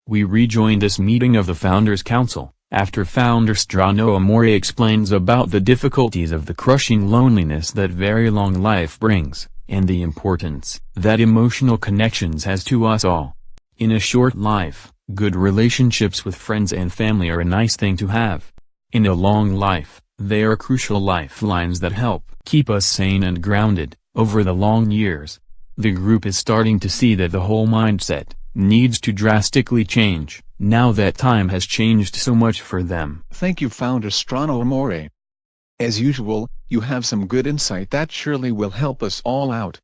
We rejoin this meeting of the Founders Council, after founder Strano Amore explains about the difficulties of the crushing loneliness that very long life brings, and the importance that emotional connections has to us all. In a short life, good relationships with friends and family are a nice thing to have. In a long life, they are crucial lifelines that help keep us sane and grounded over the long years. The group is starting to see that the whole mindset needs to drastically change, now that time has changed so much for them. Thank you, Founder Strano Amore. As usual, you have some good insight that surely will help us all out.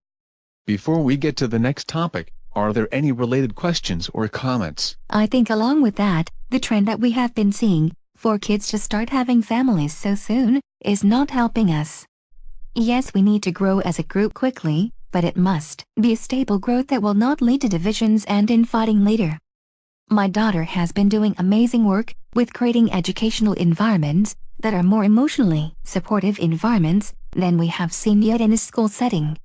Before we get to the next topic, are there any related questions or comments? I think along with that, the trend that we have been seeing, for kids to start having families so soon, is not helping us. Yes, we need to grow as a group quickly, but it must be a stable growth that will not lead to divisions and infighting later. My daughter has been doing amazing work with creating educational environments that are more emotionally supportive environments than we have seen yet in a school setting.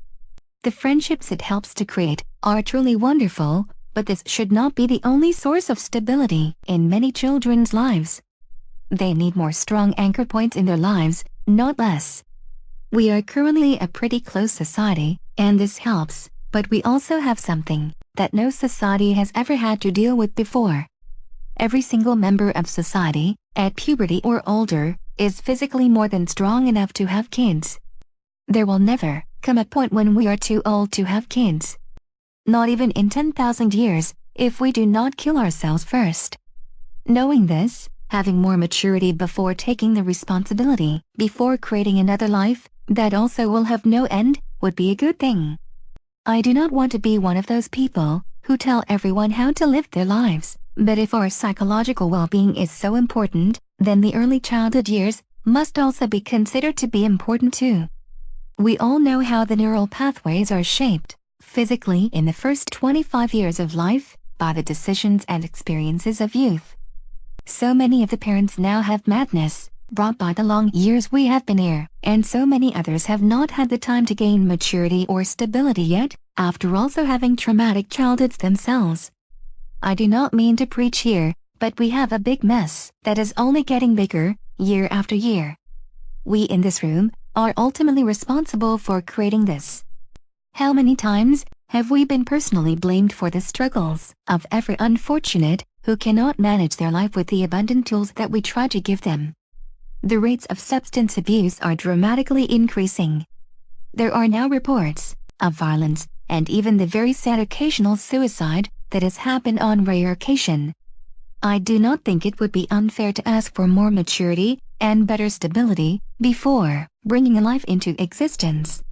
The friendships it helps to create are truly wonderful, but this should not be the only source of stability in many children's lives. They need more strong anchor points in their lives, not less. We are currently a pretty close society, and this helps, but we also have something that no society has ever had to deal with before. Every single member of society, at puberty or older, is physically more than strong enough to have kids. There will never come a point when we are too old to have kids. Not even in 10,000 years, if we do not kill ourselves first. Knowing this, having more maturity before taking the responsibility, before creating another life, that also will have no end, would be a good thing. I do not want to be one of those people who tell everyone how to live their lives, but if our psychological well-being is so important, then the early childhood years must also be considered to be important too. We all know how the neural pathways are shaped, physically in the first 25 years of life, by the decisions and experiences of youth. So many of the parents now have madness, brought by the long years we have been here, and so many others have not had the time to gain maturity or stability yet, after also having traumatic childhoods themselves. I do not mean to preach here, but we have a big mess that is only getting bigger, year after year. We in this room are ultimately responsible for creating this. How many times have we been personally blamed for the struggles of every unfortunate who cannot manage their life with the abundant tools that we try to give them? The rates of substance abuse are dramatically increasing. There are now reports of violence and even the very sad occasional suicide that has happened on rare occasion. I do not think it would be unfair to ask for more maturity and better stability before bringing a life into existence.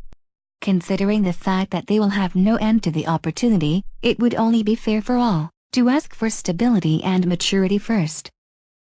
Considering the fact that they will have no end to the opportunity, it would only be fair for all to ask for stability and maturity first.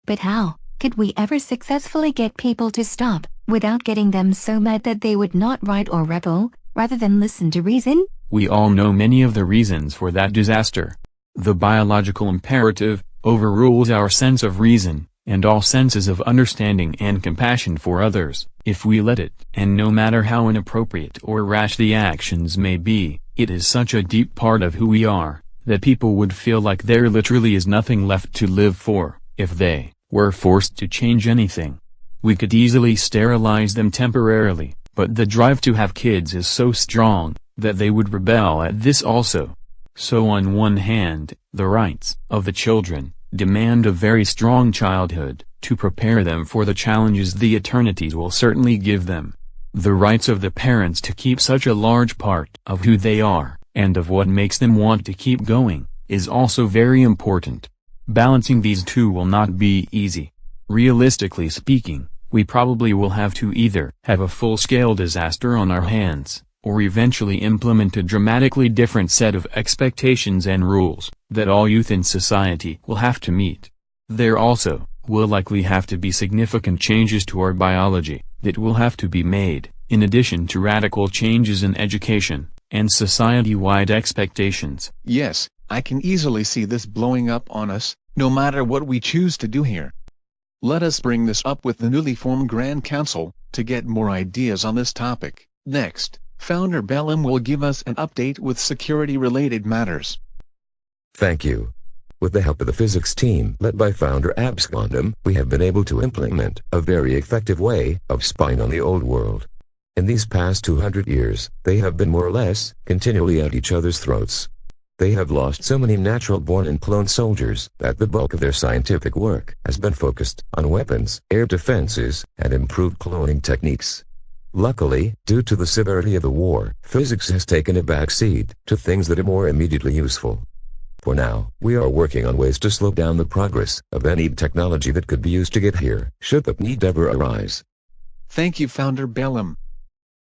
But how could we ever successfully get people to stop without getting them so mad that they would not write or rebel, rather than listen to reason? We all know many of the reasons for that disaster. The biological imperative overrules our sense of reason, and all senses of understanding and compassion for others, if we let it. And no matter how inappropriate or rash the actions may be, it is such a deep part of who we are, that people would feel like there literally is nothing left to live for, if they were forced to change anything. We could easily sterilize them temporarily, but the drive to have kids is so strong, that they would rebel at this also. So on one hand, the rights of the children demand a very strong childhood, to prepare them for the challenges the eternities will certainly give them. The rights of the parents to keep such a large part of who they are, and of what makes them want to keep going, is also very important. Balancing these two will not be easy. Realistically speaking, we probably will have to either have a full-scale disaster on our hands, or eventually implement a dramatically different set of expectations and rules that all youth in society will have to meet. There also will likely have to be significant changes to our biology that will have to be made, in addition to radical changes in education and society-wide expectations. Yes, I can easily see this blowing up on us, no matter what we choose to do here. Let us bring this up with the newly formed Grand Council, to get more ideas on this topic. Next, Founder Bellum will give us an update with security-related matters. Thank you. With the help of the physics team led by founder Abscondum, we have been able to implement a very effective way of spying on the old world. In these past 200 years, they have been more or less continually at each other's throats. They have lost so many natural-born and cloned soldiers that the bulk of their scientific work has been focused on weapons, air defenses, and improved cloning techniques. Luckily, due to the severity of the war, physics has taken a back seat to things that are more immediately useful. For now, we are working on ways to slow down the progress of any technology that could be used to get here, should the need ever arise. Thank you, Founder Bellum.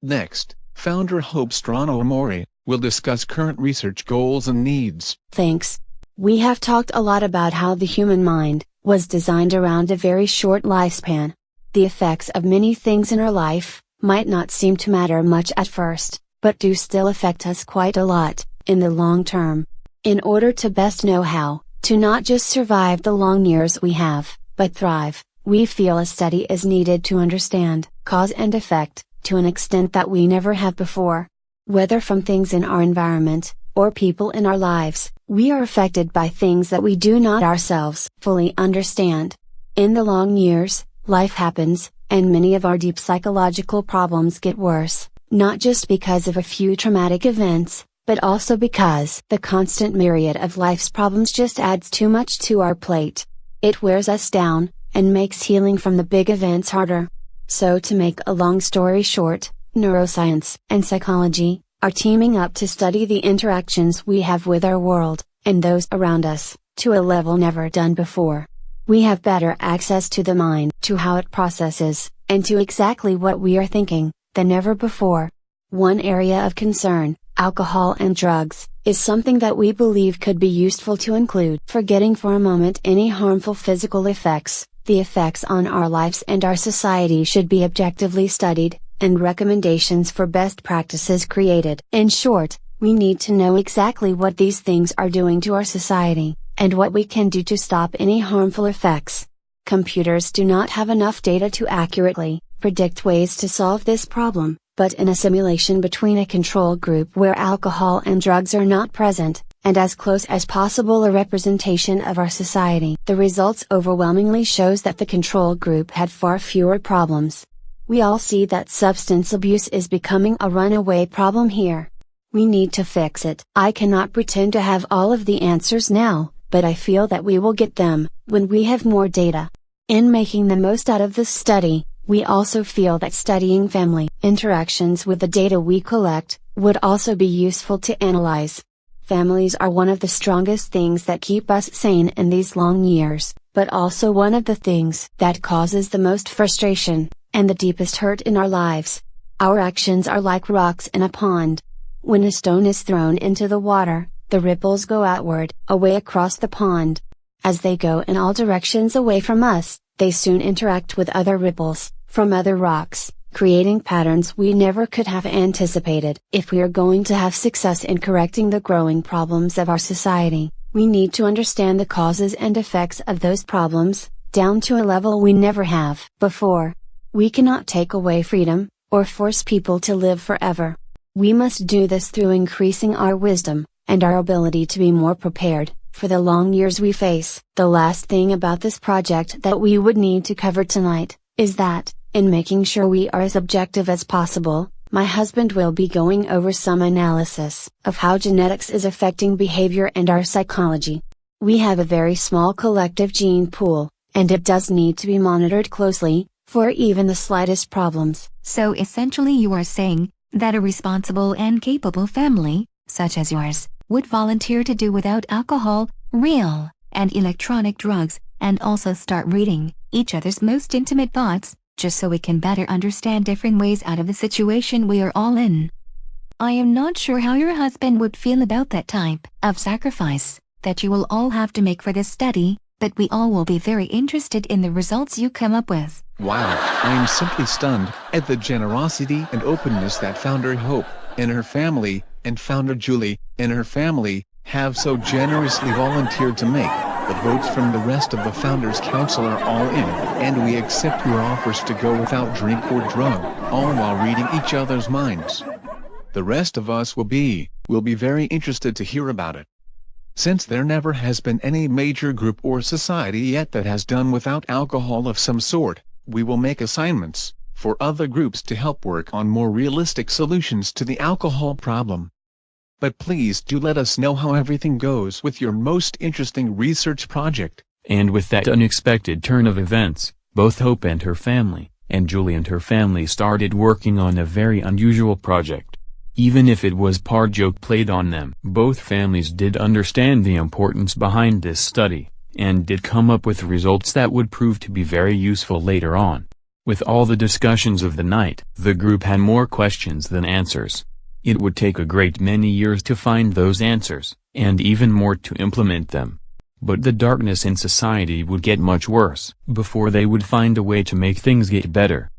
Next, Founder Hope Strano Amore will discuss current research goals and needs. Thanks. We have talked a lot about how the human mind was designed around a very short lifespan. The effects of many things in our life might not seem to matter much at first, but do still affect us quite a lot in the long term. In order to best know how to not just survive the long years we have, but thrive, we feel a study is needed to understand cause and effect to an extent that we never have before. Whether from things in our environment, or people in our lives, we are affected by things that we do not ourselves fully understand. In the long years, life happens, and many of our deep psychological problems get worse, not just because of a few traumatic events, but also because the constant myriad of life's problems just adds too much to our plate. It wears us down, and makes healing from the big events harder. So to make a long story short, neuroscience and psychology are teaming up to study the interactions we have with our world, and those around us, to a level never done before. We have better access to the mind, to how it processes, and to exactly what we are thinking, than ever before. One area of concern, alcohol and drugs, is something that we believe could be useful to include. Forgetting for a moment any harmful physical effects, the effects on our lives and our society should be objectively studied, and recommendations for best practices created. In short, we need to know exactly what these things are doing to our society, and what we can do to stop any harmful effects. Computers do not have enough data to accurately predict ways to solve this problem, but in a simulation between a control group where alcohol and drugs are not present, and as close as possible a representation of our society, the results overwhelmingly shows that the control group had far fewer problems. We all see that substance abuse is becoming a runaway problem here. We need to fix it. I cannot pretend to have all of the answers now, but I feel that we will get them when we have more data. In making the most out of this study, we also feel that studying family interactions with the data we collect would also be useful to analyze. Families are one of the strongest things that keep us sane in these long years, but also one of the things that causes the most frustration and the deepest hurt in our lives. Our actions are like rocks in a pond. When a stone is thrown into the water, the ripples go outward, away across the pond. As they go in all directions away from us, they soon interact with other ripples from other rocks, creating patterns we never could have anticipated. If we are going to have success in correcting the growing problems of our society, we need to understand the causes and effects of those problems, down to a level we never have before. We cannot take away freedom, or force people to live forever. We must do this through increasing our wisdom, and our ability to be more prepared for the long years we face. The last thing about this project that we would need to cover tonight is that, in making sure we are as objective as possible, my husband will be going over some analysis of how genetics is affecting behavior and our psychology. We have a very small collective gene pool, and it does need to be monitored closely for even the slightest problems. So essentially you are saying that a responsible and capable family, such as yours, would volunteer to do without alcohol, real, and electronic drugs, and also start reading each other's most intimate thoughts, just so we can better understand different ways out of the situation we are all in. I am not sure how your husband would feel about that type of sacrifice that you will all have to make for this study, but we all will be very interested in the results you come up with. Wow, I am simply stunned at the generosity and openness that Founder Hope and her family, and Founder Julie and her family, have so generously volunteered to make. The votes from the rest of the Founders Council are all in, and we accept your offers to go without drink or drug, all while reading each other's minds. The rest of us will be very interested to hear about it. Since there never has been any major group or society yet that has done without alcohol of some sort, we will make assignments for other groups to help work on more realistic solutions to the alcohol problem. But please do let us know how everything goes with your most interesting research project. And with that unexpected turn of events, both Hope and her family, and Julie and her family started working on a very unusual project. Even if it was part joke played on them, both families did understand the importance behind this study, and did come up with results that would prove to be very useful later on. With all the discussions of the night, the group had more questions than answers. It would take a great many years to find those answers, and even more to implement them. But the darkness in society would get much worse before they would find a way to make things get better.